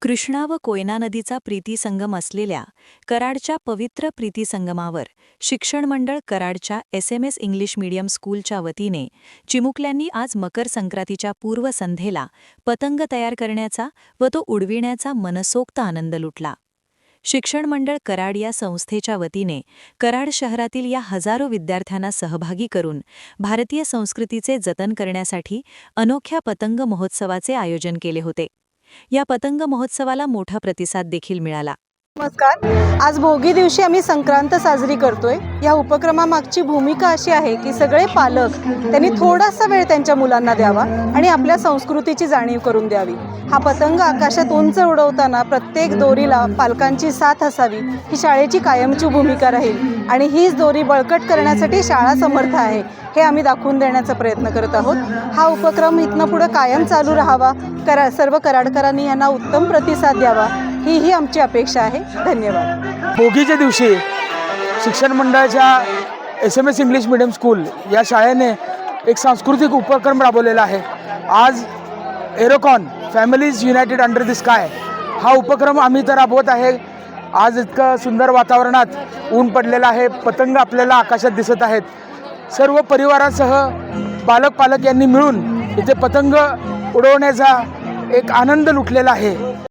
कृष्णा व कोयना नदीचा प्रीतिसंगम असलेल्या कराडच्या पवित्र प्रीतिसंगमावर शिक्षण मंडळ कराडच्या SMS इंग्लिश मीडियम स्कूलच्या वतीने चिमुकल्यांनी आज मकर संक्रांतीच्या पूर्वसंध्येला पतंग तयार करण्याचा व तो उडविण्याचा मनसोक्त आनंद लुटला. शिक्षण मंडळ कराड या संस्थेच्या वतीने कराड शहरातील या हजारो विद्यार्थ्यांना सहभागी करून भारतीय संस्कृतीचे जतन करण्यासाठी अनोख्या पतंग महोत्सवाचे आयोजन केले होते. या पतंग महोत्सवाला मोठा प्रतिसाद देखील मिळाला. नमस्कार. आज भोगी दिवशी आम्ही संक्रांत साजरी करतोय. या उपक्रमामागची भूमिका अशी आहे की सगळे पालक त्यांनी थोडासा वेळ त्यांच्या मुलांना द्यावा आणि आपल्या संस्कृतीची जाणीव करून द्यावी. हा पतंग आकाशात उंच उडवताना प्रत्येक दोरीला पालकांची साथ असावी ही शाळेची कायमची भूमिका राहील आणि हीच दोरी बळकट करण्यासाठी शाळा समर्थ आहे हे आम्ही दाखवून देण्याचा प्रयत्न करत आहोत. हा उपक्रम इथनं पुढे कायम चालू राहावा. सर्व कराडकरांनी यांना उत्तम प्रतिसाद द्यावा ही आमची अपेक्षा आहे. धन्यवाद. भोगीच्या दिवशी शिक्षण मंडळाच्या SMS इंग्लिश मीडियम स्कूल या शाळेने एक सांस्कृतिक उपक्रम राबवलेला आहे. आज Aerocon families united under the sky हा उपक्रम आम्ही तर राबवत आहे. आज इतकं सुंदर वातावरणात ऊन पडलेलं आहे, पतंग आपल्याला आकाशात दिसत आहेत. सर्व परिवारासह पालक यांनी मिळून इथे पतंग उडवण्याचा एक आनंद लुटलेला आहे.